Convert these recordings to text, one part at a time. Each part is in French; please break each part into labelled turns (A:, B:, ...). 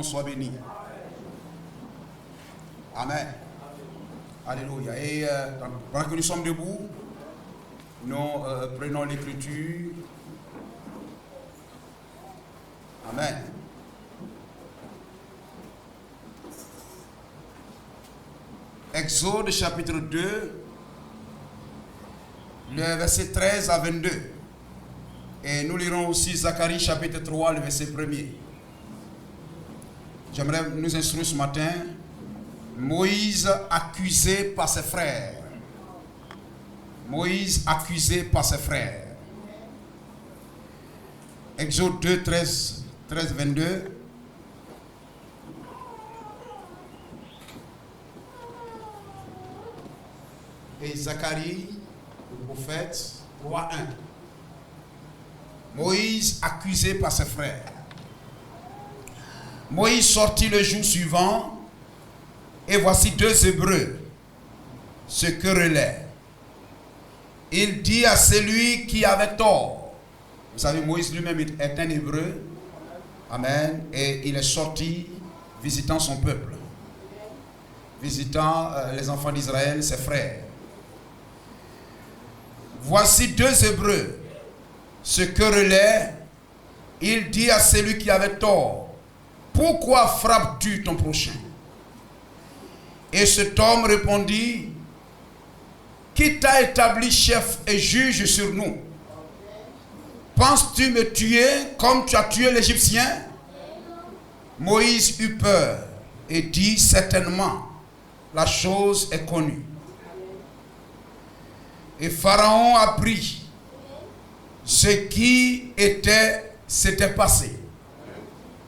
A: Soit béni. Amen. Alléluia. Et pendant que nous sommes debout, nous prenons l'écriture. Amen. Exode chapitre 2, le verset 13 à 22. Et nous lirons aussi Zacharie chapitre 3, le verset 1er. J'aimerais nous instruire ce matin. Moïse accusé par ses frères. Moïse accusé par ses frères. Exode 2, 13, 22. Et Zacharie, le prophète, 3, 1. Moïse accusé par ses frères. Moïse sortit le jour suivant, et voici deux Hébreux se querellaient. Il dit à celui qui avait tort. Vous savez, Moïse lui-même est un Hébreu. Amen. Et il est sorti visitant son peuple, visitant les enfants d'Israël, ses frères. Voici deux Hébreux se querellaient. Il dit à celui qui avait tort: pourquoi frappes-tu ton prochain? Et cet homme répondit: qui t'a établi chef et juge sur nous? Penses-tu me tuer comme tu as tué l'Égyptien? Moïse eut peur et dit: certainement, la chose est connue. Et Pharaon apprit ce qui s'était passé.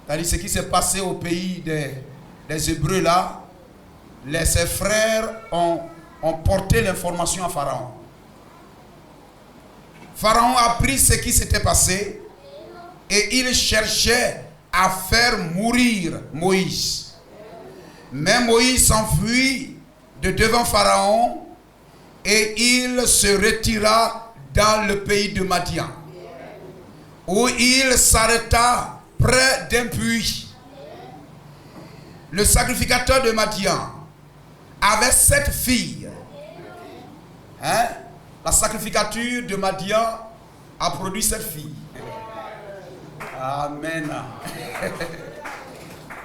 A: C'est-à-dire ce qui s'est passé au pays des Hébreux là. Ses frères ont porté l'information à Pharaon. Pharaon apprit ce qui s'était passé et il cherchait à faire mourir Moïse. Mais Moïse s'enfuit de devant Pharaon et il se retira dans le pays de Madian, où il s'arrêta près d'un puits. Le sacrificateur de Madian avait 7 filles. La sacrificature de Madian a produit 7 filles. Amen.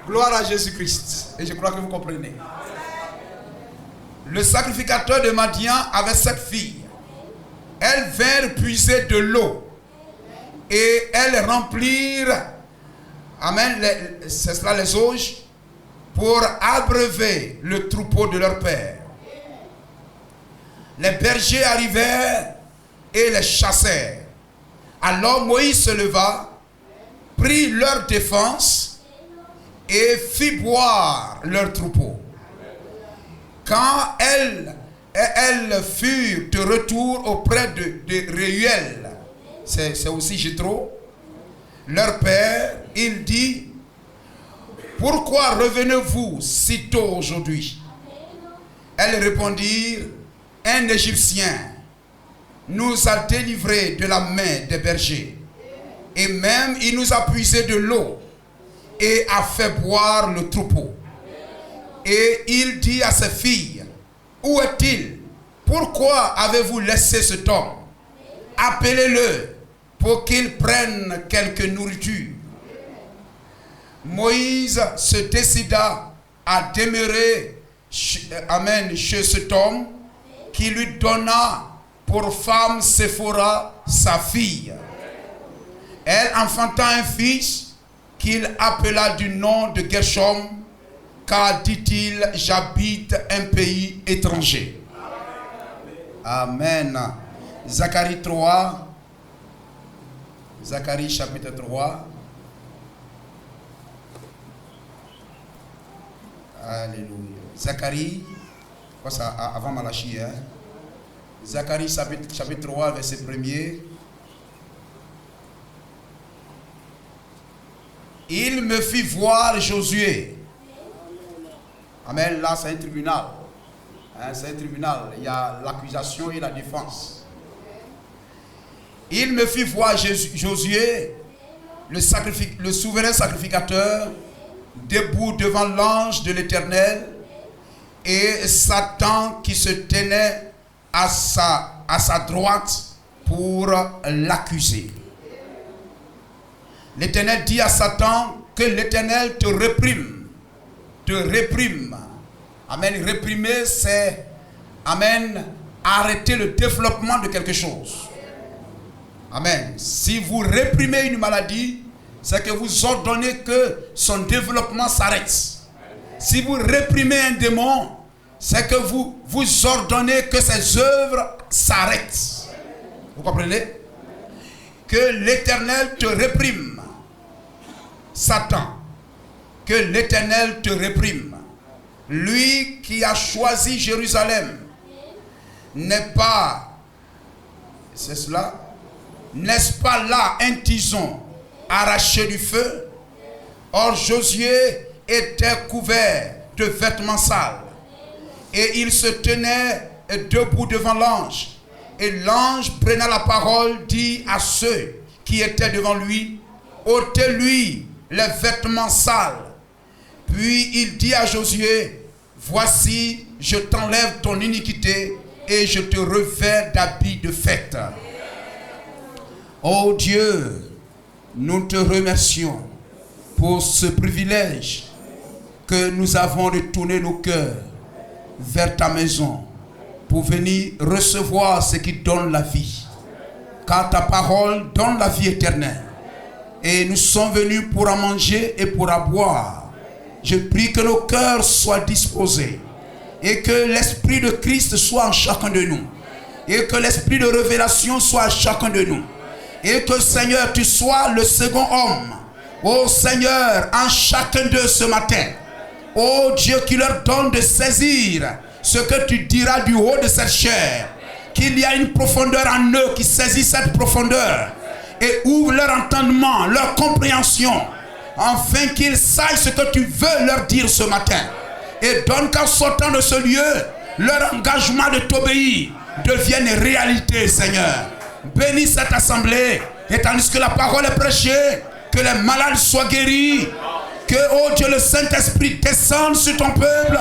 A: Gloire à Jésus-Christ. Et je crois que vous comprenez. Le sacrificateur de Madian avait 7 filles. Elles vinrent puiser de l'eau et elles remplirent, amen, c'est cela, les auges, pour abreuver le troupeau de leur père. Les bergers arrivèrent et les chassèrent. Alors Moïse se leva, prit leur défense et fit boire leur troupeau. Quand elles furent de retour auprès de Réuel, c'est aussi Jéthro, leur père, il dit: pourquoi revenez-vous si tôt aujourd'hui? Elles répondirent: un Égyptien nous a délivrés de la main des bergers, et même il nous a puisé de l'eau et a fait boire le troupeau. Et il dit à ses filles: où est-il? Pourquoi avez-vous laissé cet homme? Appelez-le pour qu'il prenne quelque nourriture. Moïse se décida à demeurer chez cet homme, qui lui donna pour femme Séphora, sa fille. Elle enfanta un fils qu'il appela du nom de Gershom, car, dit-il, j'habite un pays étranger. Amen. Zacharie 3. Zacharie chapitre 3. Alléluia. Zacharie, ça, avant Malachie, Zacharie chapitre 3, verset 1er. Il me fit voir Josué. Amen. Là, c'est un tribunal. C'est un tribunal. Il y a l'accusation et la défense. Il me fit voir Josué, le souverain sacrificateur, debout devant l'ange de l'Éternel, et Satan qui se tenait à sa droite pour l'accuser. L'Éternel dit à Satan que l'Éternel te réprime. Te réprime. Amen. Réprimer, c'est, amen, arrêter le développement de quelque chose. Amen. Si vous réprimez une maladie, c'est que vous ordonnez que son développement s'arrête. Si vous réprimez un démon, c'est que vous ordonnez que ses œuvres s'arrêtent. Vous comprenez? Que l'Éternel te réprime. Satan, que l'Éternel te réprime. Lui qui a choisi Jérusalem n'est pas, c'est cela, n'est-ce pas là un tison arraché du feu? Or Josué était couvert de vêtements sales et il se tenait debout devant l'ange. Et l'ange, prenant la parole, dit à ceux qui étaient devant lui: ôtez-lui les vêtements sales. Puis il dit à Josué: voici, je t'enlève ton iniquité et je te revêts d'habits de fête. Oh Dieu, nous te remercions pour ce privilège que nous avons de tourner nos cœurs vers ta maison pour venir recevoir ce qui donne la vie. Car ta parole donne la vie éternelle. Et nous sommes venus pour en manger et pour en boire. Je prie que nos cœurs soient disposés et que l'Esprit de Christ soit en chacun de nous. Et que l'Esprit de révélation soit en chacun de nous. Et que Seigneur, tu sois le second homme. Oh Seigneur, en chacun d'eux ce matin. Oh Dieu, qui leur donne de saisir ce que tu diras du haut de cette chair. Qu'il y a une profondeur en eux qui saisit cette profondeur. Et ouvre leur entendement, leur compréhension. Afin qu'ils sachent ce que tu veux leur dire ce matin. Et donne qu'en sortant de ce lieu, leur engagement de t'obéir devienne réalité, Seigneur. Bénis cette assemblée. Et tandis que la parole est prêchée, que les malades soient guéris. Que, oh Dieu, le Saint-Esprit descende sur ton peuple.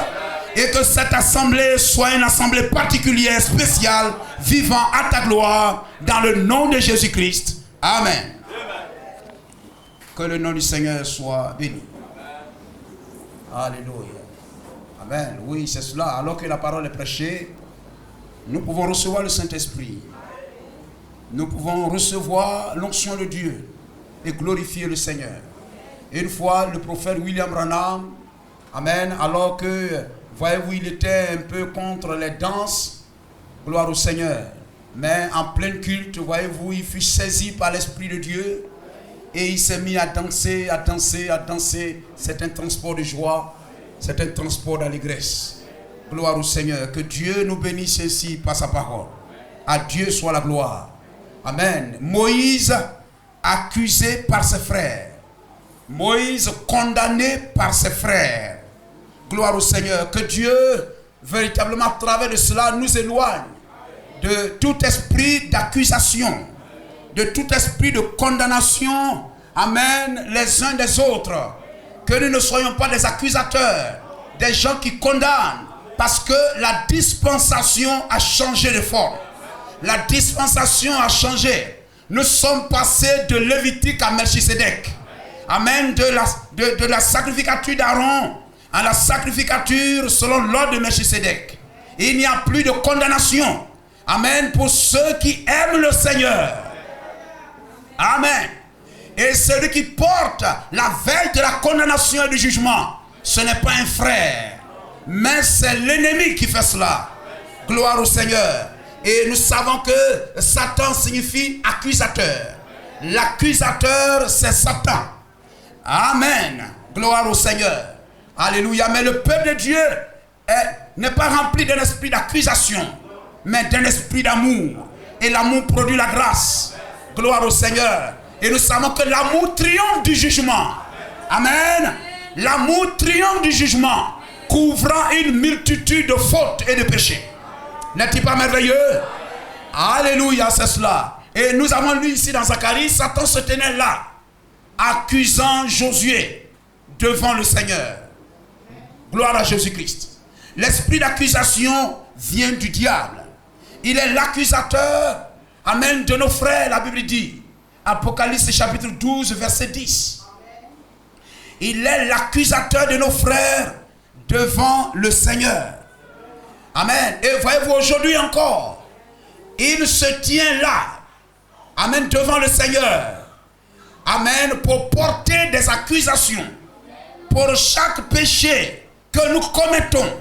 A: Et que cette assemblée soit une assemblée particulière, spéciale, vivant à ta gloire, dans le nom de Jésus-Christ. Amen. Que le nom du Seigneur soit béni. Alléluia. Amen. Oui, c'est cela. Alors que la parole est prêchée, nous pouvons recevoir le Saint-Esprit. Nous pouvons recevoir l'onction de Dieu et glorifier le Seigneur. Une fois, le prophète William Branham, amen, alors que, voyez-vous, il était un peu contre les danses, gloire au Seigneur. Mais en plein culte, voyez-vous, il fut saisi par l'Esprit de Dieu et il s'est mis à danser, à danser, à danser. C'est un transport de joie, c'est un transport d'allégresse. Gloire au Seigneur. Que Dieu nous bénisse ici par sa parole. À Dieu soit la gloire. Amen. Moïse accusé par ses frères. Moïse condamné par ses frères. Gloire au Seigneur. Que Dieu, véritablement, à travers de cela, nous éloigne de tout esprit d'accusation, de tout esprit de condamnation, amen, les uns des autres. Que nous ne soyons pas des accusateurs, des gens qui condamnent, parce que la dispensation a changé de forme. La dispensation a changé. Nous sommes passés de Lévitique à Melchisédek. Amen, de la sacrificature d'Aaron à la sacrificature selon l'ordre de Melchisédek. Il n'y a plus de condamnation. Amen, pour ceux qui aiment le Seigneur. Amen. Et celui qui porte la veille de la condamnation et du jugement, ce n'est pas un frère, mais c'est l'ennemi qui fait cela. Gloire au Seigneur. Et nous savons que Satan signifie accusateur. L'accusateur, c'est Satan. Amen. Gloire au Seigneur. Alléluia. Mais le peuple de Dieu n'est pas rempli d'un esprit d'accusation, mais d'un esprit d'amour. Et l'amour produit la grâce. Gloire au Seigneur. Et nous savons que l'amour triomphe du jugement. Amen. L'amour triomphe du jugement, couvrant une multitude de fautes et de péchés. N'est-il pas merveilleux? Alléluia, c'est cela. Et nous avons lu ici dans Zacharie, Satan se tenait là, accusant Josué devant le Seigneur. Gloire à Jésus-Christ. L'esprit d'accusation vient du diable. Il est l'accusateur, amen, de nos frères, la Bible dit. Apocalypse chapitre 12, verset 10. Il est l'accusateur de nos frères devant le Seigneur. Amen. Et voyez-vous, aujourd'hui encore, il se tient là, amen, devant le Seigneur. Amen, pour porter des accusations pour chaque péché que nous commettons.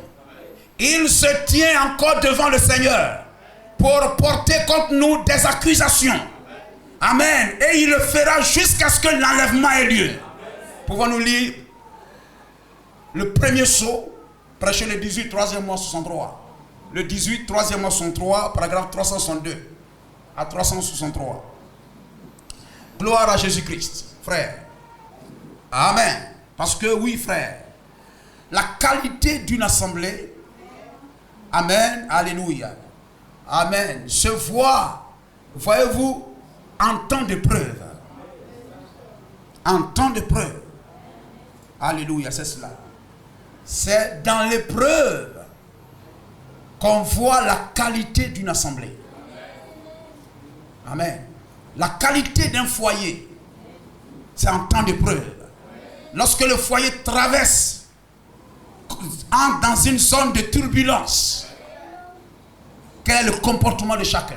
A: Il se tient encore devant le Seigneur pour porter contre nous des accusations. Amen. Et il le fera jusqu'à ce que l'enlèvement ait lieu. Pouvons-nous lire le premier sceau, prêché le 18, 3e mois 63. Le 18, 3e mois 63, paragraphe 362 à 363. Gloire à Jésus-Christ, frère. Amen. Parce que oui, frère, la qualité d'une assemblée, amen, alléluia, amen, se voit, voyez-vous, en temps d'épreuve. En temps d'épreuve. Alléluia, c'est cela. C'est dans l'épreuve qu'on voit la qualité d'une assemblée. Amen. La qualité d'un foyer, c'est en temps d'épreuve. Lorsque le foyer traverse, entre dans une zone de turbulence, quel est le comportement de chacun?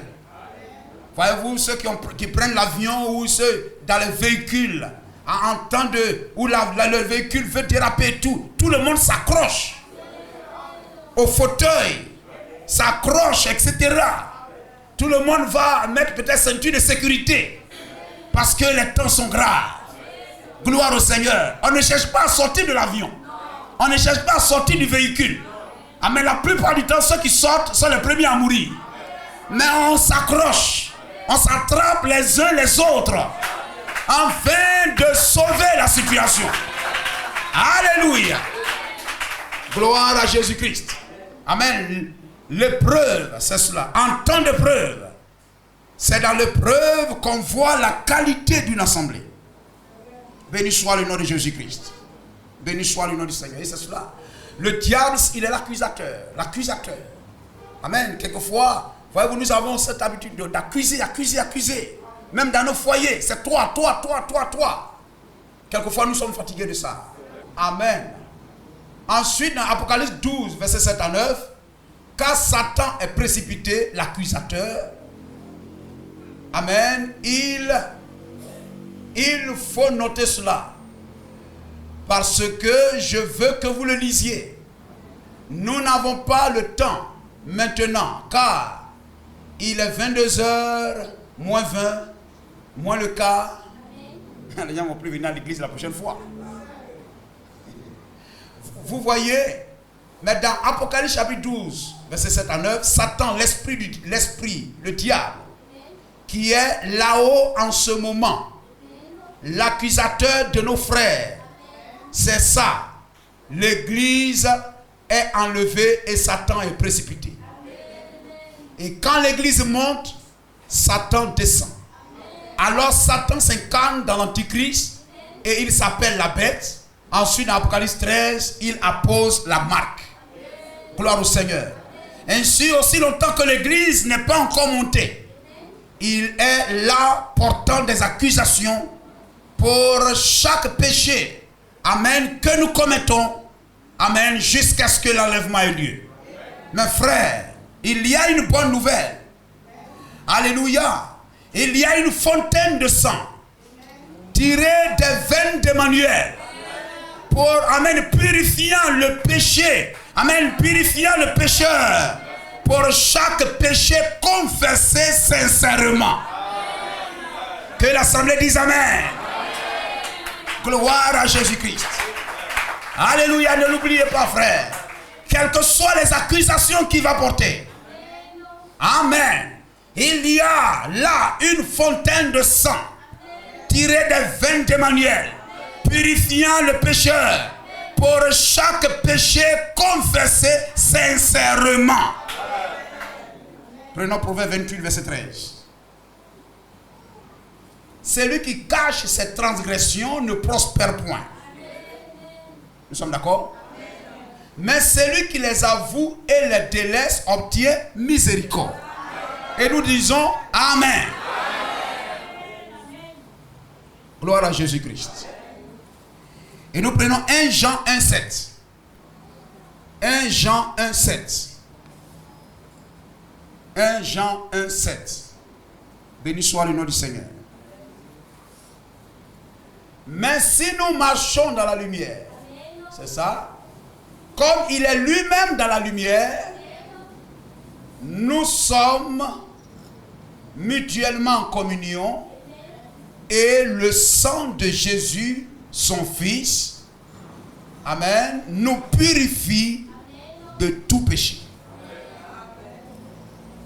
A: Voyez-vous, ceux qui prennent l'avion ou ceux dans les véhicules, en temps où le véhicule veut déraper tout le monde s'accroche au fauteuil, s'accroche, etc. Tout le monde va mettre peut-être ceinture de sécurité parce que les temps sont graves. Gloire au Seigneur. On ne cherche pas à sortir de l'avion. On ne cherche pas à sortir du véhicule. Ah, mais la plupart du temps, ceux qui sortent sont les premiers à mourir. Mais on s'accroche. On s'attrape les uns les autres afin de sauver la situation. Alléluia. Gloire à Jésus-Christ. Amen. L'épreuve, c'est cela. En temps d'épreuve, c'est dans l'épreuve qu'on voit la qualité d'une assemblée. Béni soit le nom de Jésus-Christ. Béni soit le nom du Seigneur. Et c'est cela. Le diable, il est l'accusateur. L'accusateur. Amen. Quelquefois, voyez-vous, nous avons cette habitude d'accuser, accuser. Même dans nos foyers, c'est toi. Quelquefois, nous sommes fatigués de ça. Amen. Ensuite, dans Apocalypse 12, verset 7 à 9, car Satan est précipité, l'accusateur. Amen. Il faut noter cela. Parce que je veux que vous le lisiez. Nous n'avons pas le temps maintenant, car il est 22h, moins 20, moins le quart. Les gens vont plus venir à l'église la prochaine fois. Vous voyez, mais dans Apocalypse chapitre 12, verset 7 à 9, Satan, l'esprit, le diable, qui est là-haut en ce moment, l'accusateur de nos frères, c'est ça. L'église est enlevée et Satan est précipité. Et quand l'église monte, Satan descend. Alors Satan s'incarne dans l'Antichrist et il s'appelle la bête. Ensuite, dans Apocalypse 13, il appose la marque. Gloire au Seigneur. Ainsi, aussi longtemps que l'église n'est pas encore montée, il est là portant des accusations pour chaque péché. Amen, que nous commettons. Amen, jusqu'à ce que l'enlèvement ait lieu. Mes frères, il y a une bonne nouvelle. Alléluia. Il y a une fontaine de sang tirée des veines d'Emmanuel pour, amen, purifiant le péché. Amen, purifiant le pécheur pour chaque péché confessé sincèrement. Que l'assemblée dise amen. Gloire à Jésus-Christ. Alléluia, ne l'oubliez pas, frère. Quelles que soient les accusations qu'il va porter. Amen. Il y a là une fontaine de sang tirée des veines d'Emmanuel, purifiant le pécheur pour chaque péché confessé sincèrement. Prenons Proverbe 28, verset 13. Celui qui cache ses transgressions ne prospère point. Nous sommes d'accord? Mais celui qui les avoue et les délaisse obtient miséricorde. Et nous disons Amen. Gloire à Jésus-Christ. Et nous prenons 1 Jean 1,7. 1 Jean 1,7. 1 Jean 1,7. Béni soit le nom du Seigneur. Mais si nous marchons dans la lumière, c'est ça, comme il est lui-même dans la lumière, nous sommes mutuellement en communion et le sang de Jésus, son Fils, Amen, nous purifie de tout péché.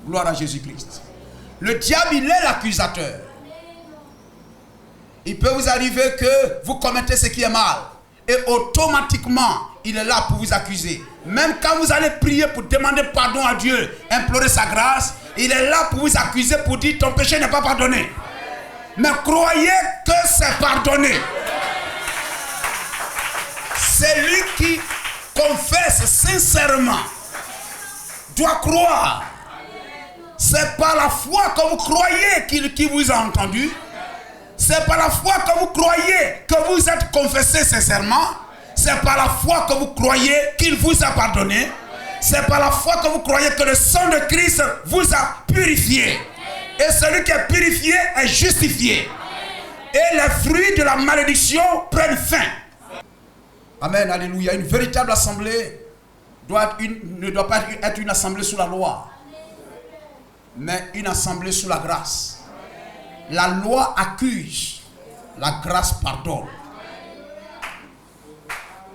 A: Gloire à Jésus-Christ. Le diable, il est l'accusateur. Il peut vous arriver que vous commettez ce qui est mal et automatiquement, il est là pour vous accuser. Même quand vous allez prier pour demander pardon à Dieu, implorer sa grâce, il est là pour vous accuser, pour dire ton péché n'est pas pardonné. Mais croyez que c'est pardonné. Celui qui confesse sincèrement doit croire. C'est par la foi que vous croyez qu'il vous a entendu. C'est par la foi que vous croyez que vous êtes confessé sincèrement. C'est par la foi que vous croyez qu'il vous a pardonné. C'est par la foi que vous croyez que le sang de Christ vous a purifié. Et celui qui est purifié est justifié. Et les fruits de la malédiction prennent fin. Amen, alléluia. Une véritable assemblée ne doit pas être une assemblée sous la loi, mais une assemblée sous la grâce. La loi accuse, la grâce pardonne.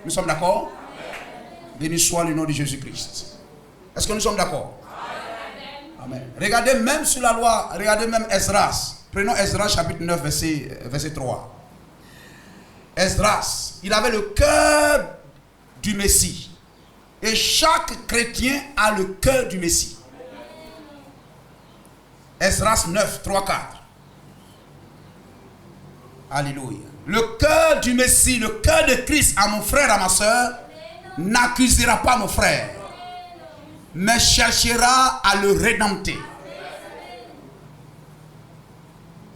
A: Nous sommes d'accord? Béni soit le nom de Jésus-Christ. Est-ce que nous sommes d'accord? Amen. Regardez même sur la loi, regardez même Esdras. Prenons Esdras chapitre 9, verset 3. Esdras, il avait le cœur du Messie. Et chaque chrétien a le cœur du Messie. Esdras 9, 3, 4. Alléluia. Le cœur du Messie, le cœur de Christ à mon frère, à ma soeur, n'accusera pas mon frère, mais cherchera à le rédempter.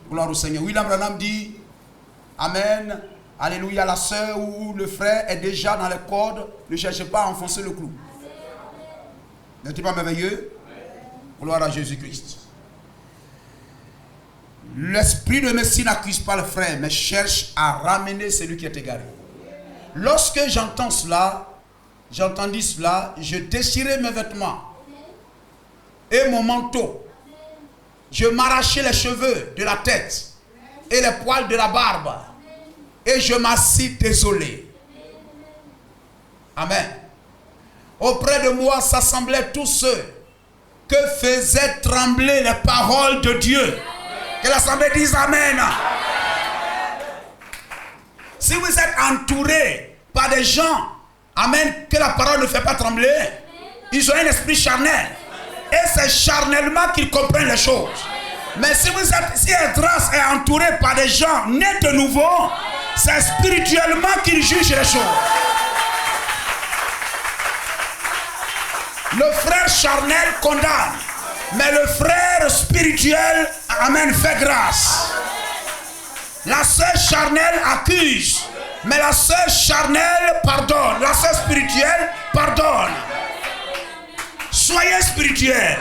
A: Gloire au Seigneur. William Branham dit, Amen, alléluia, la soeur ou le frère est déjà dans les cordes, ne cherchez pas à enfoncer le clou. N'est-il pas merveilleux? Gloire à Jésus-Christ. L'esprit de Messie n'accuse pas le frère, mais cherche à ramener celui qui est égaré. Lorsque j'entendis cela, je déchirai mes vêtements et mon manteau. Je m'arrachai les cheveux de la tête et les poils de la barbe. Et je m'assis désolé. Amen. Auprès de moi s'assemblaient tous ceux que faisaient trembler les paroles de Dieu. Que l'assemblée dise Amen. Si vous êtes entouré par des gens, Amen, que la parole ne fait pas trembler, ils ont un esprit charnel. Et c'est charnellement qu'ils comprennent les choses. Mais si Esdras est entouré par des gens nés de nouveau, c'est spirituellement qu'ils jugent les choses. Le frère charnel condamne, mais le frère spirituel, Amen, fait grâce. La sœur charnelle accuse, mais la sœur charnelle pardonne. La sœur spirituelle pardonne. Soyez spirituels.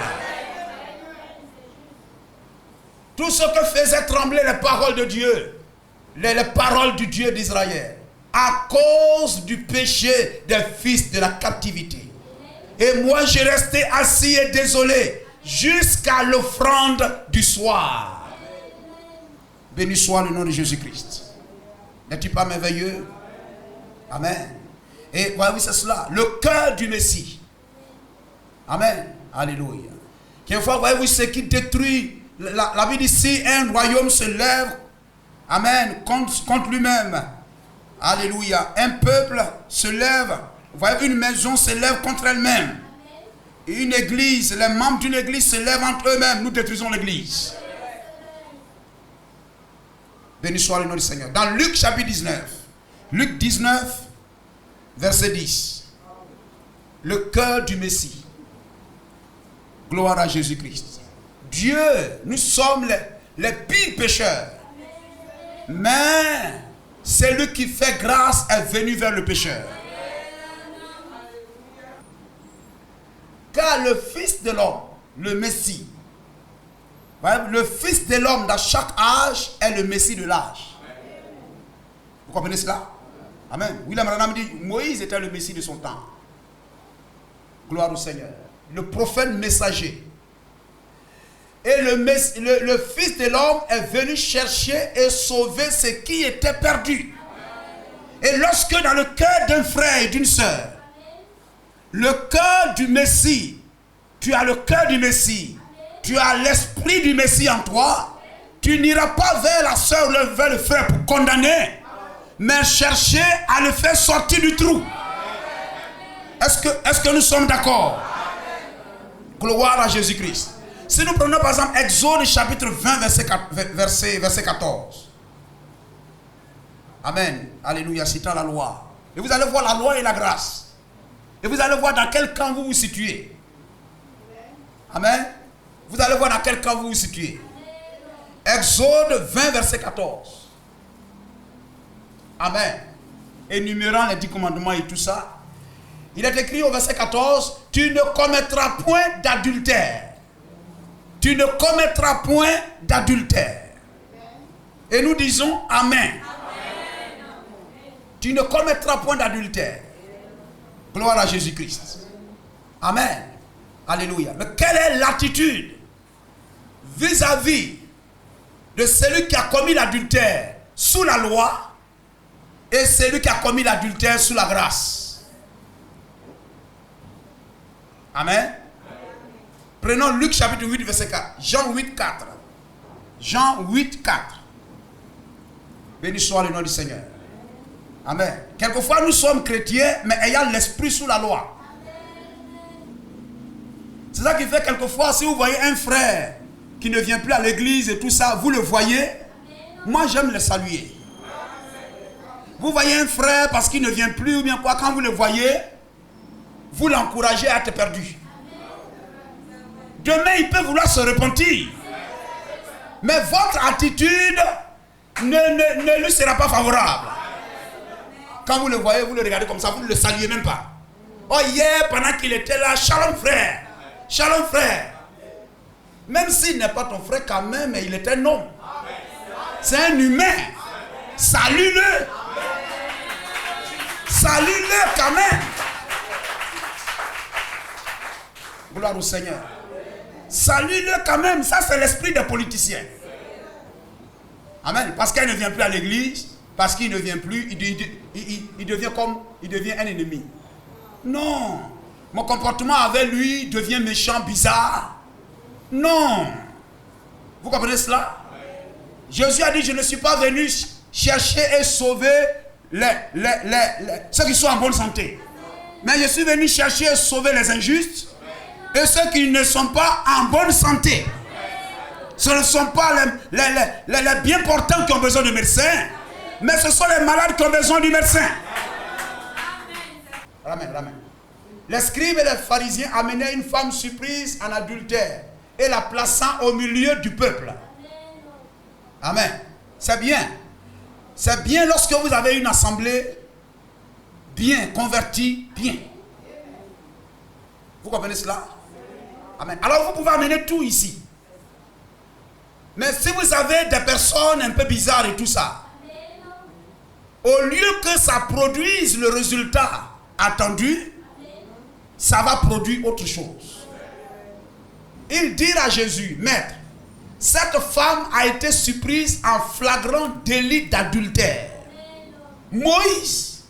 A: Tout ce que faisait trembler les paroles de Dieu, les paroles du Dieu d'Israël, à cause du péché des fils de la captivité. Et moi, je restais assis et désolé jusqu'à l'offrande du soir. Béni soit le nom de Jésus-Christ. N'est-il pas merveilleux? Amen. Et voyez, c'est cela, le cœur du Messie. Amen. Alléluia. Quelquefois, voyez-vous, ce qui détruit, la Bible dit, si un royaume se lève, Amen, contre lui-même. Alléluia. Un peuple se lève, voyez, une maison se lève contre elle-même. Et une église, les membres d'une église se lèvent entre eux-mêmes. Nous détruisons l'église. Béni soit le nom du Seigneur. Dans Luc chapitre 19, Luc 19, verset 10. Le cœur du Messie. Gloire à Jésus-Christ. Dieu, nous sommes les pires pécheurs. Mais celui qui fait grâce est venu vers le pécheur. Car le Fils de l'homme, le Messie, le Fils de l'homme dans chaque âge est le Messie de l'âge. Vous comprenez cela? Amen. William Branham dit, Moïse était le Messie de son temps. Gloire au Seigneur. Le prophète messager. Et le Fils de l'homme est venu chercher et sauver ce qui était perdu. Et lorsque dans le cœur d'un frère et d'une sœur, le cœur du Messie, tu as le cœur du Messie, tu as l'esprit du Messie en toi, tu n'iras pas vers la sœur ou vers le frère pour condamner, mais chercher à le faire sortir du trou. Est-ce que nous sommes d'accord? Gloire à Jésus-Christ. Si nous prenons par exemple Exode chapitre 20 verset 14. Amen. Alléluia, citant la loi. Et vous allez voir la loi et la grâce. Et vous allez voir dans quel camp vous vous situez. Amen. Vous allez voir dans quel camp vous vous situez. Exode 20 verset 14. Amen. Énumérant les 10 commandements et tout ça. Il est écrit au verset 14, tu ne commettras point d'adultère. Tu ne commettras point d'adultère. Et nous disons Amen. Amen. Tu ne commettras point d'adultère. Gloire à Jésus-Christ. Amen. Alléluia. Mais quelle est l'attitude vis-à-vis de celui qui a commis l'adultère sous la loi et celui qui a commis l'adultère sous la grâce? Amen. Prenons Luc chapitre 8 verset 4. Jean 8 4. Jean 8 4. Béni soit le nom du Seigneur. Amen. Quelquefois nous sommes chrétiens mais ayant l'esprit sous la loi. C'est ça qui fait quelquefois si vous voyez un frère qui ne vient plus à l'église et tout ça, vous le voyez. Moi j'aime le saluer. Vous voyez un frère parce qu'il ne vient plus ou bien quoi, quand vous le voyez, vous l'encouragez à être perdu. Demain, il peut vouloir se repentir. Mais votre attitude ne lui sera pas favorable. Quand vous le voyez, vous le regardez comme ça, vous ne le saluez même pas. Oh, hier, pendant qu'il était là, shalom frère. Shalom frère. Même s'il n'est pas ton frère quand même, il est un homme. C'est un humain. Salue-le. Salue-le quand même. Gloire au Seigneur. Salue-le quand même. Ça, c'est l'esprit des politiciens. Amen. Parce qu'il ne vient plus à l'église, parce qu'il ne vient plus, il devient un ennemi. Non. Mon comportement avec lui devient méchant, bizarre. Non. Vous comprenez cela? Jésus a dit, je ne suis pas venu chercher et sauver ceux qui sont en bonne santé. Mais je suis venu chercher et sauver les injustes et ceux qui ne sont pas en bonne santé. Ce ne sont pas les bien portants qui ont besoin de médecins, mais ce sont les malades qui ont besoin du médecin. Amen, amen. Les scribes et les pharisiens amenaient une femme surprise en adultère et la plaçant au milieu du peuple. Amen. C'est bien. C'est bien lorsque vous avez une assemblée bien convertie, bien. Vous comprenez cela? Amen. Alors vous pouvez amener tout ici. Mais si vous avez des personnes un peu bizarres et tout ça, au lieu que ça produise le résultat attendu, ça va produire autre chose. Ils dirent à Jésus, Maître, cette femme a été surprise en flagrant délit d'adultère. Moïse.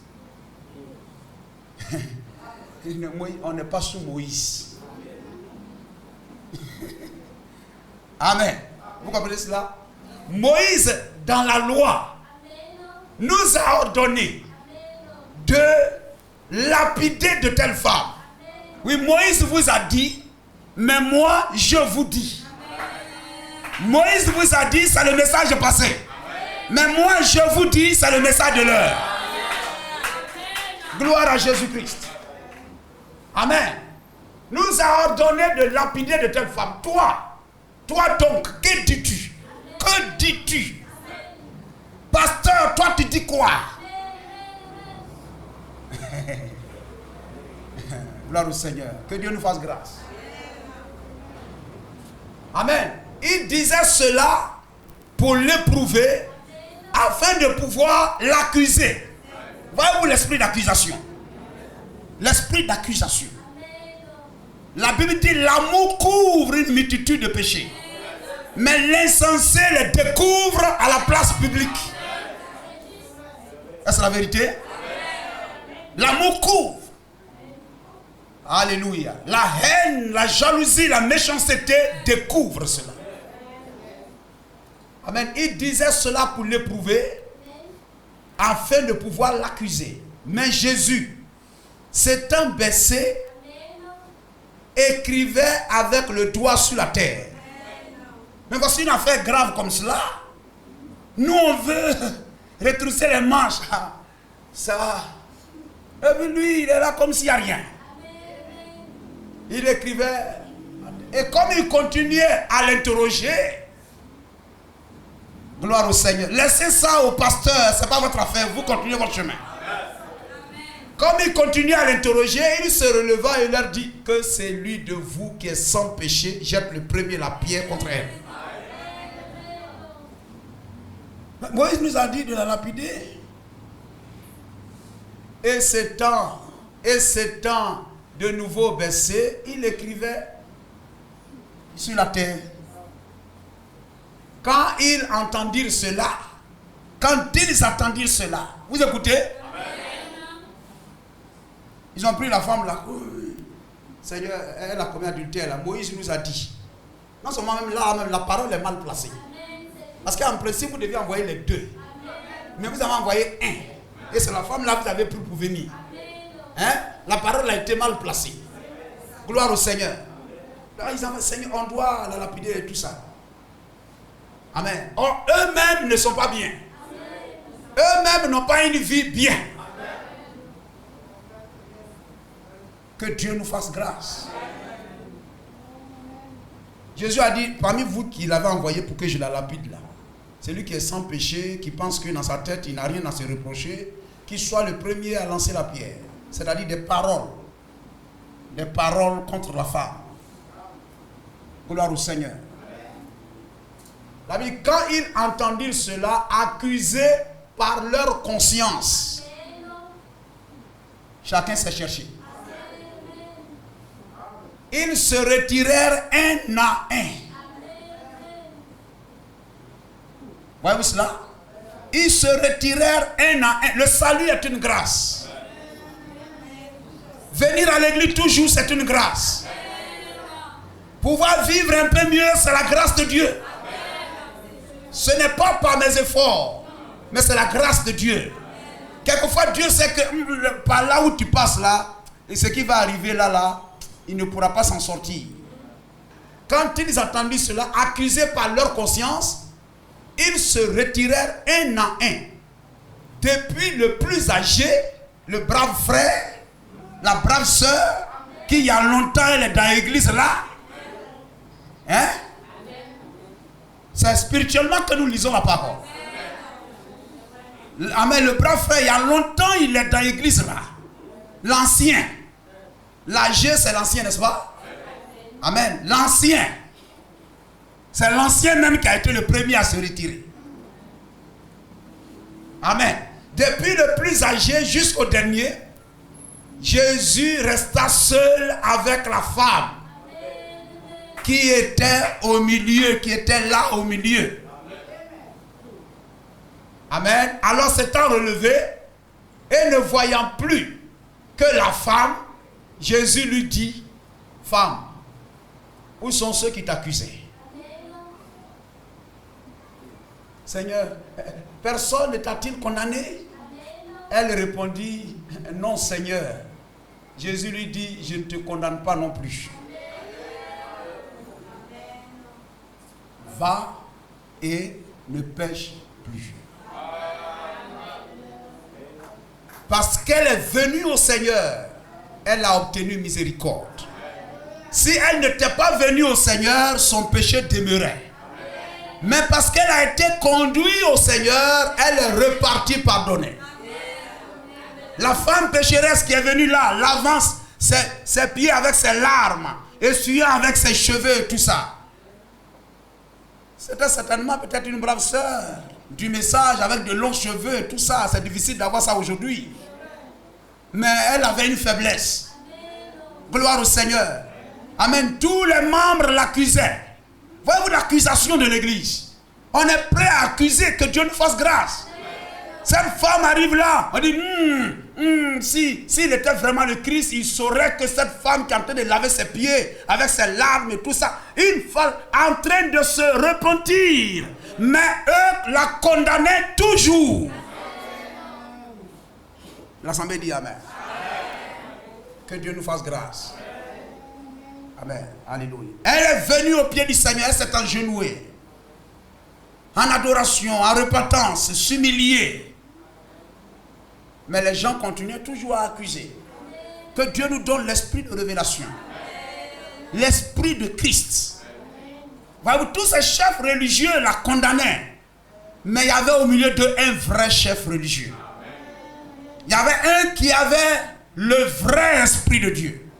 A: On n'est pas sous Moïse. Amen. Vous comprenez cela? Moïse, dans la loi, nous a ordonné de lapider de telle femme. Oui, Moïse vous a dit, mais moi, je vous dis. Moïse vous a dit, c'est le message passé. Mais moi, je vous dis, c'est le message de l'heure. Gloire à Jésus-Christ. Amen. Nous a ordonné de lapider de telle femme. Toi donc, que dis-tu? Que dis-tu? Pasteur, toi tu dis quoi? Gloire au Seigneur. Que Dieu nous fasse grâce. Amen. Il disait cela pour l'éprouver afin de pouvoir l'accuser. Voyez-vous l'esprit d'accusation? L'esprit d'accusation. La Bible dit l'amour couvre une multitude de péchés. Mais l'insensé les découvre à la place publique. Est-ce la vérité? L'amour couvre. Alléluia. La haine, la jalousie, la méchanceté découvrent cela. Amen. Il disait cela pour l'éprouver afin de pouvoir l'accuser. Mais Jésus, s'étant baissé, écrivait avec le doigt sur la terre. Mais voici une affaire grave comme cela. Nous on veut retrousser les manches. Ça. Et puis lui, il est là comme s'il n'y a rien. Il écrivait. Et comme il continuait à l'interroger, gloire au Seigneur. Laissez ça au pasteur, ce n'est pas votre affaire, vous continuez votre chemin. Comme il continuait à l'interroger, il se releva et leur dit que c'est lui de vous qui est sans péché, jette le premier la pierre contre elle. Moïse nous a dit de la lapider. Et s'étant de nouveau baissé, il écrivait sur la terre. Quand ils entendirent cela, vous écoutez? Ils ont pris la femme là. Seigneur, elle a commis adultère là. Moïse nous a dit. Non seulement même là, même la parole est mal placée. Parce qu'en principe, vous devez envoyer les deux. Mais vous avez envoyé un. Et c'est la femme là que vous avez pris pour venir. Hein? La parole a été mal placée. Gloire au Seigneur. Là, ils ont dit, Seigneur, on doit la lapider et tout ça. Amen. Or, eux-mêmes ne sont pas bien. Eux-mêmes n'ont pas une vie bien. Que Dieu nous fasse grâce. Jésus a dit, parmi vous qui l'avez envoyé pour que je la lapide là, celui qui est sans péché, qui pense que dans sa tête il n'a rien à se reprocher, qu'il soit le premier à lancer la pierre. C'est-à-dire des paroles contre la femme. Gloire au Seigneur. La Bible, quand ils entendirent cela, accusés par leur conscience, chacun s'est cherché. Ils se retirèrent un à un. Voyez-vous cela? Ils se retirèrent un à un. Le salut est une grâce. Venir à l'église toujours, c'est une grâce. Pouvoir vivre un peu mieux, c'est la grâce de Dieu. Ce n'est pas par mes efforts, mais c'est la grâce de Dieu. Quelquefois, Dieu sait que par là où tu passes là, et ce qui va arriver là, il ne pourra pas s'en sortir. Quand ils entendirent cela, accusés par leur conscience, ils se retirèrent un à un. Depuis le plus âgé, le brave frère, la brave sœur, qui il y a longtemps elle est dans l'église là. Hein? C'est spirituellement que nous lisons la parole. Amen. Le brave frère, il y a longtemps il est dans l'église là. L'ancien. L'âgé, c'est l'ancien, n'est-ce pas? Amen. L'ancien. C'est l'ancien même qui a été le premier à se retirer. Amen. Depuis le plus âgé jusqu'au dernier, Jésus resta seul avec la femme qui était au milieu, qui était là au milieu. Amen. Alors s'étant relevé et ne voyant plus que la femme, Jésus lui dit, femme, où sont ceux qui t'accusaient? Seigneur, personne ne t'a-t-il condamné? Elle répondit, non Seigneur. Jésus lui dit, je ne te condamne pas non plus. Va et ne pêche plus. Parce qu'elle est venue au Seigneur, elle a obtenu miséricorde. Si elle n'était pas venue au Seigneur, son péché demeurait. Mais parce qu'elle a été conduite au Seigneur, elle est repartie pardonnée. La femme pécheresse qui est venue là, lavant ses pieds avec ses larmes, essuyant avec ses cheveux et tout ça. C'était certainement peut-être une brave sœur du message avec de longs cheveux et tout ça. C'est difficile d'avoir ça aujourd'hui. Mais elle avait une faiblesse. Gloire au Seigneur. Amen. Tous les membres l'accusaient. Voyez-vous l'accusation de l'église. On est prêt à accuser, que Dieu nous fasse grâce. Cette femme arrive là, on dit, s'il était vraiment le Christ, il saurait que cette femme qui est en train de laver ses pieds avec ses larmes et tout ça, une femme en train de se repentir. Mais eux la condamnaient toujours. L'assemblée dit Amen. Que Dieu nous fasse grâce. Amen. Alléluia. Elle est venue au pied du Seigneur, elle s'est agenouillée. En adoration, en repentance, s'humilier. Mais les gens continuaient toujours à accuser. Que Dieu nous donne l'esprit de révélation. L'esprit de Christ. Voyez-vous, tous ces chefs religieux la condamnaient. Mais il y avait au milieu d'eux un vrai chef religieux. Il y avait un qui avait le vrai esprit de Dieu.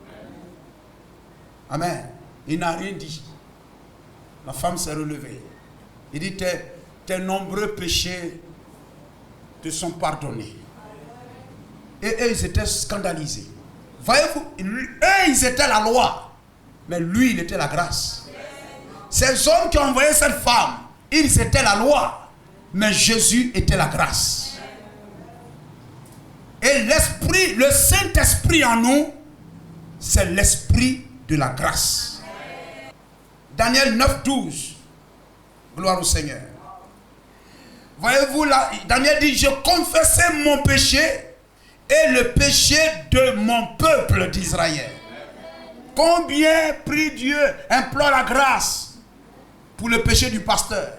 A: Amen. Il n'a rien dit. La femme s'est relevée. Il dit, tes nombreux péchés te sont pardonnés. Et eux, ils étaient scandalisés. Voyez-vous, eux, ils étaient la loi. Mais lui, il était la grâce. Ces hommes qui ont envoyé cette femme, ils étaient la loi. Mais Jésus était la grâce. Et l'esprit, le Saint-Esprit en nous, c'est l'esprit de la grâce. Daniel 9:12. Gloire au Seigneur. Voyez-vous là, Daniel dit, je confessais mon péché et le péché de mon peuple d'Israël. Combien prie Dieu, implore la grâce pour le péché du pasteur,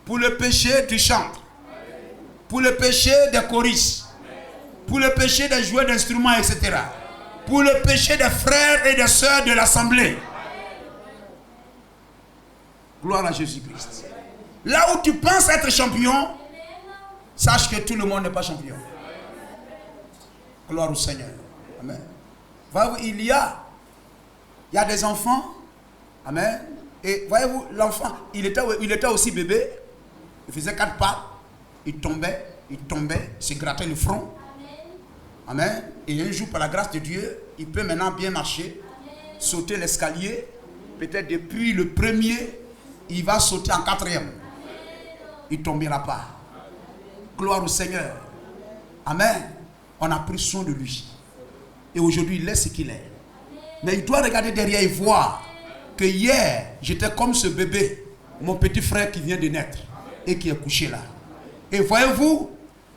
A: pour le péché du chantre, pour le péché des choristes, pour le péché des joueurs d'instruments, etc. Pour le péché des frères et des sœurs de l'assemblée. Gloire à Jésus-Christ. Là où tu penses être champion, sache que tout le monde n'est pas champion. Gloire au Seigneur. Amen. Voyez-vous, il y a des enfants. Amen. Et voyez-vous, l'enfant, il était aussi bébé. Il faisait 4 pas. Il tombait, se grattait le front. Amen. Et un jour, par la grâce de Dieu, il peut maintenant bien marcher, sauter l'escalier. Peut-être depuis le premier, il va sauter en 4e. Il ne tombera pas. Gloire au Seigneur. Amen. On a pris soin de lui. Et aujourd'hui, il est ce qu'il est. Mais il doit regarder derrière et voir que hier, j'étais comme ce bébé, mon petit frère qui vient de naître et qui est couché là. Et voyez-vous,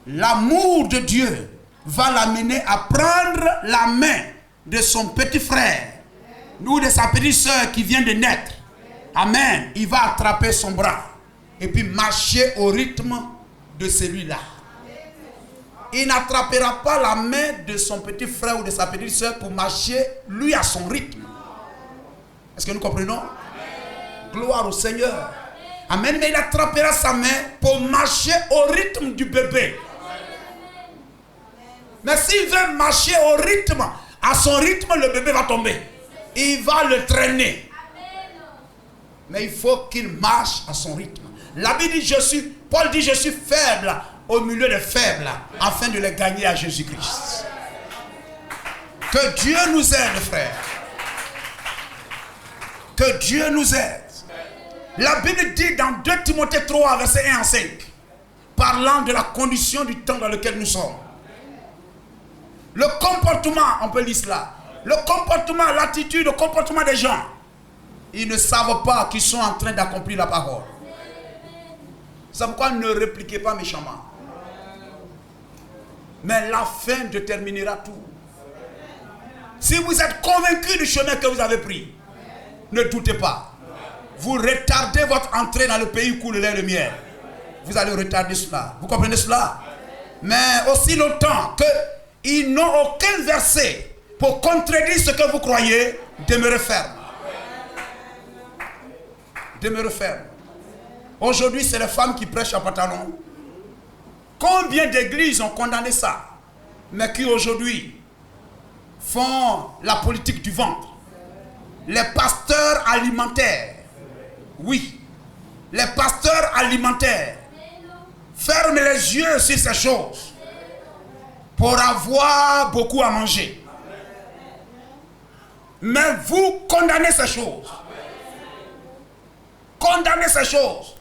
A: l'amour de Dieu va l'amener à prendre la main de son petit frère ou de sa petite soeur qui vient de naître. Amen. Il va attraper son bras et puis marcher au rythme de celui-là. Il n'attrapera pas la main de son petit frère ou de sa petite soeur pour marcher lui à son rythme. Est-ce que nous comprenons? Gloire au Seigneur. Amen. Mais il attrapera sa main pour marcher au rythme du bébé. Mais s'il veut marcher au rythme, à son rythme, le bébé va tomber. Il va le traîner. Mais il faut qu'il marche à son rythme. La Bible dit, Paul dit, je suis faible au milieu des faibles, afin de les gagner à Jésus-Christ. Que Dieu nous aide, frère. Que Dieu nous aide. La Bible dit dans 2 Timothée 3, versets 1 à 5, parlant de la condition du temps dans lequel nous sommes. Le comportement, on peut lire cela. Le comportement, l'attitude, le comportement des gens. Ils ne savent pas qu'ils sont en train d'accomplir la parole. C'est pourquoi ne répliquez pas méchamment. Mais la fin déterminera tout. Si vous êtes convaincu du chemin que vous avez pris, ne doutez pas. Vous retardez votre entrée dans le pays où coule le lait et le miel. Vous allez retarder cela. Vous comprenez cela? Mais aussi longtemps qu'ils n'ont aucun verset pour contredire ce que vous croyez, demeurez ferme. Demeurez ferme. Aujourd'hui, c'est les femmes qui prêchent en pantalon. Combien d'églises ont condamné ça, mais qui aujourd'hui font la politique du ventre? Les pasteurs alimentaires, oui, les pasteurs alimentaires ferment les yeux sur ces choses pour avoir beaucoup à manger. Mais vous condamnez ces choses. Condamnez ces choses.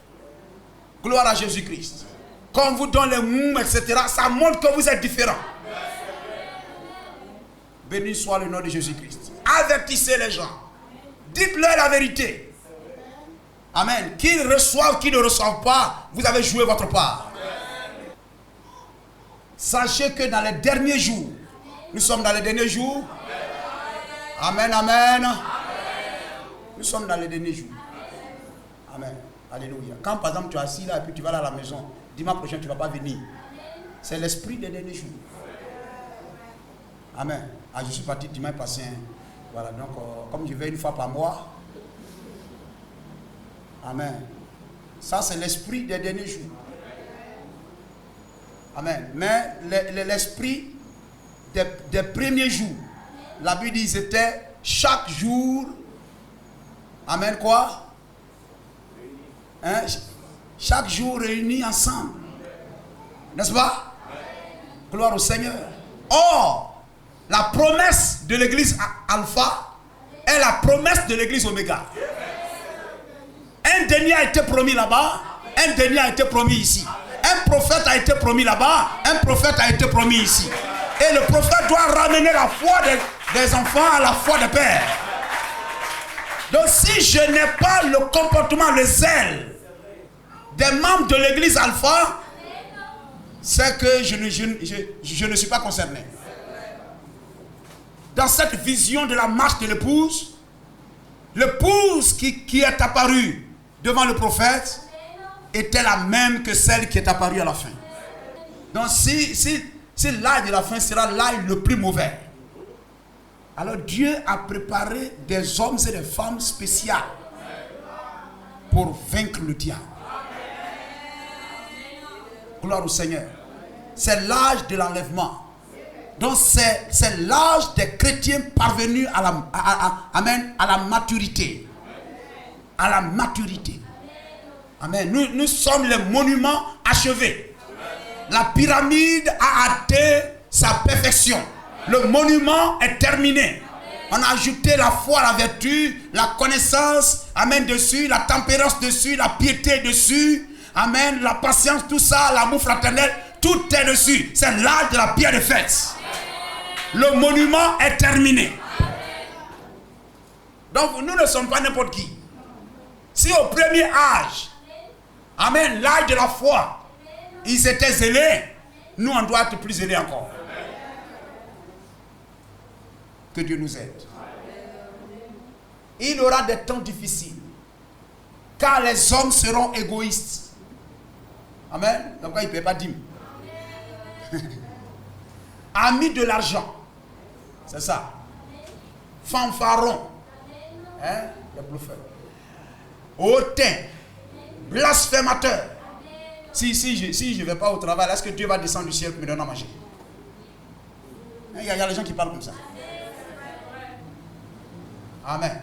A: Gloire à Jésus-Christ. Quand on vous donne les mots, etc., ça montre que vous êtes différents. Béni soit le nom de Jésus-Christ. Avertissez les gens. Dites-leur la vérité. Amen. Qu'ils reçoivent, qu'ils ne reçoivent pas, vous avez joué votre part. Sachez que dans les derniers jours, nous sommes dans les derniers jours. Amen, amen. Nous sommes dans les derniers jours. Amen. Alléluia. Quand par exemple tu es assis là et puis tu vas à la maison, dimanche prochain tu ne vas pas venir. C'est l'esprit des derniers jours. Amen. Ah, je suis parti dimanche passé. Voilà, donc comme je vais une fois par mois. Amen. Ça c'est l'esprit des derniers jours. Amen. Mais l'esprit des premiers jours, la Bible dit c'était chaque jour. Amen quoi? Hein? Chaque jour réunis ensemble. N'est-ce pas? Gloire au Seigneur. Or, la promesse de l'église Alpha est la promesse de l'église Oméga. Un dernier a été promis là-bas, un dernier a été promis ici. Un prophète a été promis là-bas, un prophète a été promis ici. Et le prophète doit ramener la foi des enfants à la foi des pères. Donc si je n'ai pas le comportement, le zèle des membres de l'église Alpha, c'est que je ne suis pas concerné. Dans cette vision de la marche de l'épouse qui est apparue devant le prophète était la même que celle qui est apparue à la fin. Donc si l'âge de la fin sera l'âge le plus mauvais, alors Dieu a préparé des hommes et des femmes spéciaux pour vaincre le diable. Gloire au Seigneur. C'est l'âge de l'enlèvement. Donc c'est l'âge des chrétiens parvenus à la maturité. À la maturité. Amen. Nous sommes les monuments achevés. La pyramide a atteint sa perfection. Le monument est terminé. On a ajouté la foi, la vertu, la connaissance, amen, dessus, la tempérance dessus, la piété dessus, amen, la patience, tout ça, l'amour fraternel, tout est dessus. C'est l'âge de la pierre de fête. Le monument est terminé. Donc nous ne sommes pas n'importe qui. Si au premier âge, amen, l'âge de la foi, ils étaient zélés, nous on doit être plus zélés encore. Que Dieu nous aide. Il y aura des temps difficiles, car les hommes seront égoïstes. Amen. Donc il ne paie pas dîme. Amis de l'argent. C'est ça. Fanfarons. Hein? Les bluffeurs. Hautains. Blasphémateurs. Si je ne vais pas au travail, est-ce que Dieu va descendre du ciel pour me donner à manger? Il y a des gens qui parlent comme ça. Amen.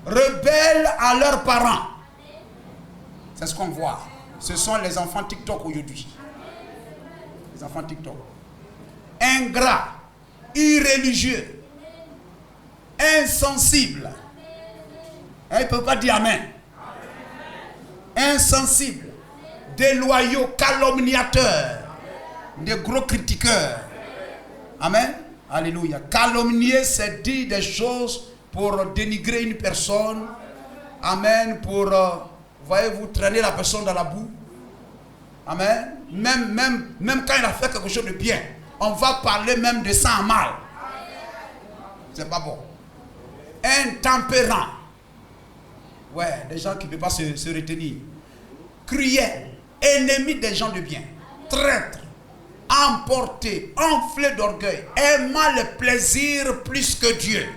A: Rebelles à leurs parents. C'est ce qu'on voit. Ce sont les enfants TikTok aujourd'hui. Les enfants TikTok. Ingrats, irréligieux, insensibles. Il ne peut pas dire Amen. Insensibles, déloyaux, calomniateurs, des gros critiqueurs. Amen. Alléluia. Calomnier, c'est dire des choses pour dénigrer une personne. Amen. Pour, voyez-vous, traîner la personne dans la boue. Amen. Même quand il a fait quelque chose de bien, on va parler même de ça en mal. C'est pas bon. Intempérant. Ouais, des gens qui ne peuvent pas se retenir. Cruel. Ennemi des gens de bien. Traître. emporté, enflé d'orgueil, aimant le plaisir plus que Dieu,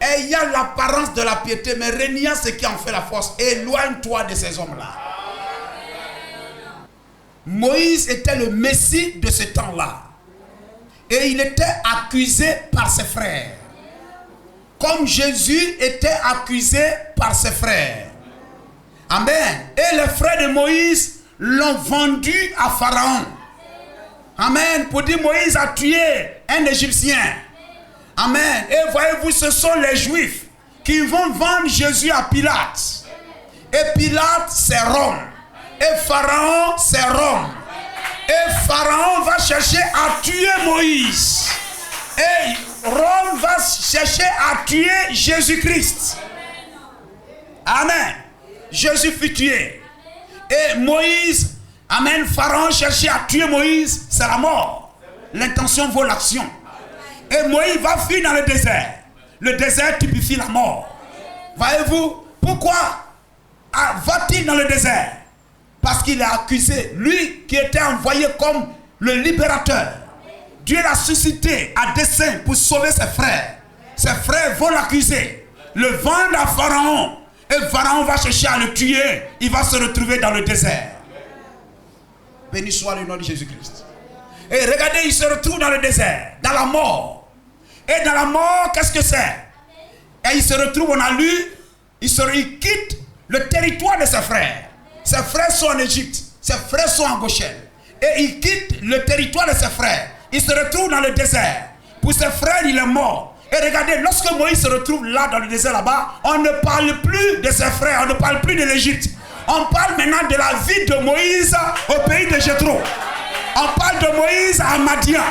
A: ayant l'apparence de la piété, mais reniant ce qui en fait la force, éloigne-toi de ces hommes-là. Moïse était le Messie de ce temps-là. Et il était accusé par ses frères. Comme Jésus était accusé par ses frères. Amen. Et les frères de Moïse l'ont vendu à Pharaon. Amen. Pour dire Moïse a tué un Égyptien. Amen. Et voyez-vous, ce sont les Juifs qui vont vendre Jésus à Pilate. Et Pilate, c'est Rome. Et Pharaon, c'est Rome. Et Pharaon va chercher à tuer Moïse. Et Rome va chercher à tuer Jésus-Christ. Amen. Jésus fut tué. Et Moïse, amen, Pharaon cherchait à tuer Moïse, c'est la mort. L'intention vaut l'action. Et Moïse va fuir dans le désert. Le désert typifie la mort. Voyez-vous, pourquoi va-t-il dans le désert? Parce qu'il est accusé, lui qui était envoyé comme le libérateur. Dieu l'a suscité à dessein pour sauver ses frères. Ses frères vont l'accuser, le vendre à Pharaon. Et Pharaon va chercher à le tuer. Il va se retrouver dans le désert. Béni soit le nom de Jésus-Christ. Et regardez, il se retrouve dans le désert, dans la mort. Et dans la mort, qu'est-ce que c'est? Et il se retrouve, on a lu, il quitte le territoire de ses frères. Ses frères sont en Égypte, ses frères sont en Goshen. Et il quitte le territoire de ses frères. Il se retrouve dans le désert. Pour ses frères, il est mort. Et regardez, lorsque Moïse se retrouve là dans le désert là-bas, on ne parle plus de ses frères, on ne parle plus de l'Égypte. On parle maintenant de la vie de Moïse au pays de Jéthro. On parle de Moïse à Madian.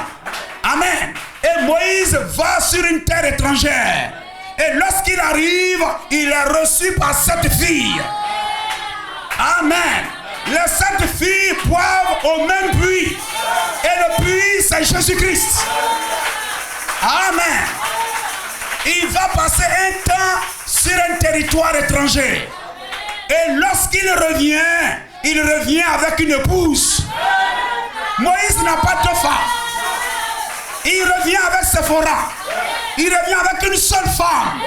A: Amen. Et Moïse va sur une terre étrangère. Et lorsqu'il arrive, il est reçu par cette fille. Amen. Les 7 filles boivent au même puits. Et le puits, c'est Jésus-Christ. Amen. Il va passer un temps sur un territoire étranger. Et lorsqu'il revient, il revient avec une épouse. Moïse n'a pas de femme. Il revient avec Séphora. Il revient avec une seule femme.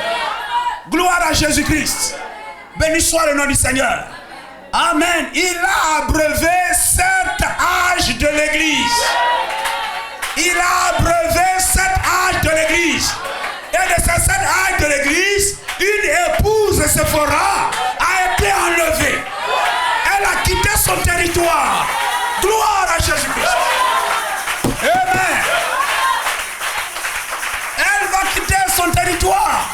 A: Gloire à Jésus-Christ. Béni soit le nom du Seigneur. Amen. Il a abreuvé 7 âges de l'église. Il a abreuvé 7 âges de l'église. Et de ces 7 âges de l'église, une épouse Séphora a été enlevée. Elle a quitté son territoire. Gloire à Jésus-Christ. Amen. Elle va quitter son territoire.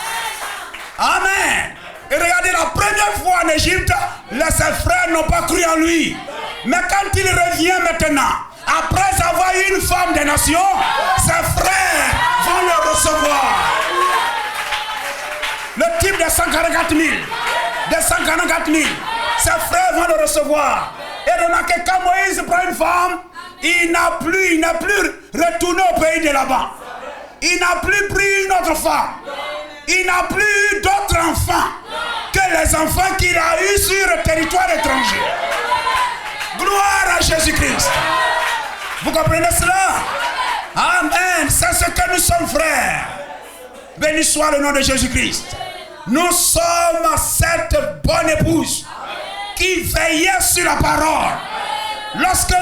A: Amen. Et regardez, la première fois en Égypte, ses frères n'ont pas cru en lui. Mais quand il revient maintenant, après avoir eu une femme des nations, ses frères vont le recevoir. Le type de 144 000, de 144 000, ses frères vont le recevoir. Et remarquez, quand Moïse prend une femme, il n'a plus retourné au pays de là-bas. Il n'a plus pris une autre femme. Il n'a plus eu d'autres enfants que les enfants qu'il a eus sur le territoire étranger. Gloire à Jésus-Christ. Vous comprenez cela? Amen. C'est ce que nous sommes, frères. Béni soit le nom de Jésus-Christ. Nous sommes cette bonne épouse qui veillait sur la parole. Lorsque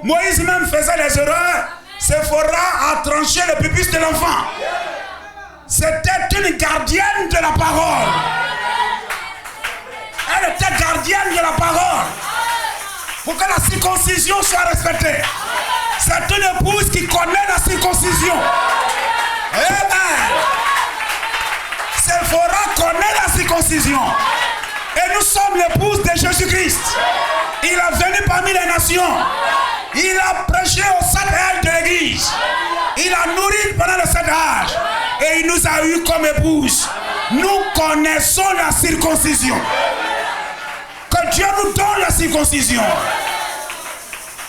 A: Moïse même faisait les erreurs, Séphora a tranché le pubis de l'enfant. C'était une gardienne de la parole. Elle était gardienne de la parole. Pour que la circoncision soit respectée. C'est une épouse qui connaît la circoncision. Amen. Séphora connaît la circoncision. Et nous sommes l'épouse de Jésus-Christ. Il est venu parmi les nations. Il a prêché au 7 âges de l'église. Il a nourri pendant le 7 âges. Et il nous a eu comme épouse. Nous connaissons la circoncision. Que Dieu nous donne la circoncision.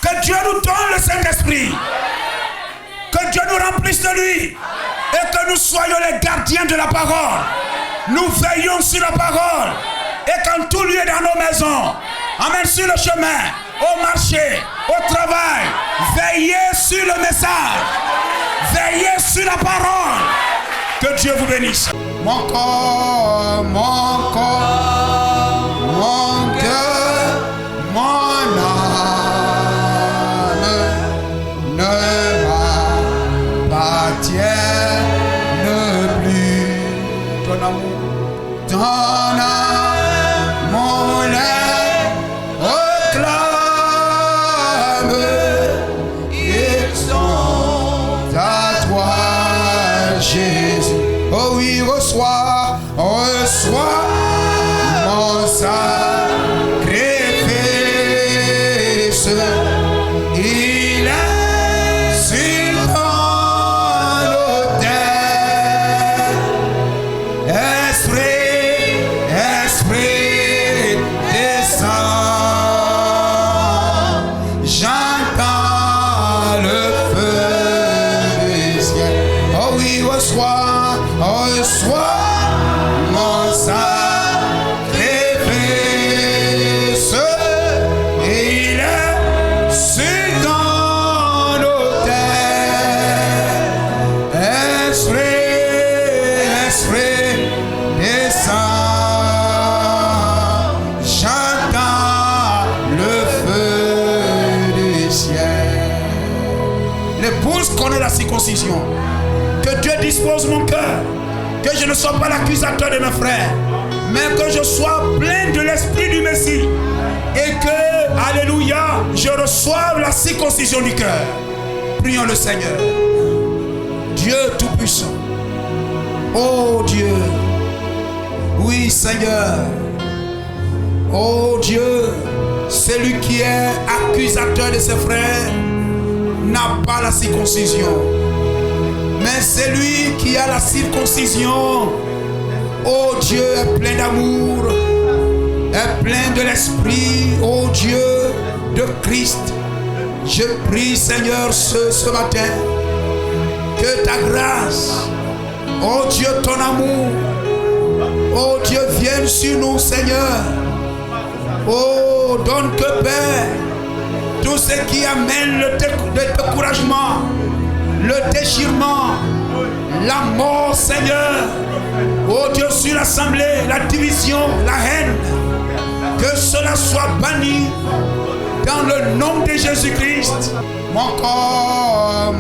A: Que Dieu nous donne le Saint-Esprit. Que Dieu nous remplisse de lui. Et que nous soyons les gardiens de la parole. Nous veillons sur la parole. Et qu'en tout lieu dans nos maisons, amen, sur le chemin, au marché, au travail. Veillez sur le message. Veillez sur la parole. Que Dieu vous bénisse. Mon corps, mon cœur, mon âme ne m'appartiennent plus. Ton amour, mon lait réclame. Ils sont à toi, Jésus. Oh oui, reçois mon sacrifice. Il est sur ton autel. Esprit, descend. J'entends le feu du ciel. Oh oui, reçois mon sacrifice. Il est sur ton autel. Esprit, descend. J'entends le feu du ciel. L'épouse connaît la circoncision. Que Dieu dispose mon cœur. Que je ne sois pas l'accusateur de mes frères, mais que je sois plein de l'esprit du Messie. Et que, alléluia, je reçoive la circoncision du cœur. Prions le Seigneur. Dieu Tout-Puissant. Oh Dieu. Oui Seigneur. Oh Dieu. Celui qui est accusateur de ses frères n'a pas la circoncision. Mais celui qui a la circoncision, oh Dieu, est plein d'amour, est plein de l'esprit, oh Dieu, de Christ. Je prie, Seigneur, ce matin, que ta grâce, oh Dieu, ton amour, oh Dieu, vienne sur nous, Seigneur. Oh, donne que Père, tout ce qui amène le découragement, le déchirement, la mort, Seigneur. Oh Dieu, sur l'assemblée, la division, la haine, que cela soit banni dans le nom de Jésus-Christ. Mon corps,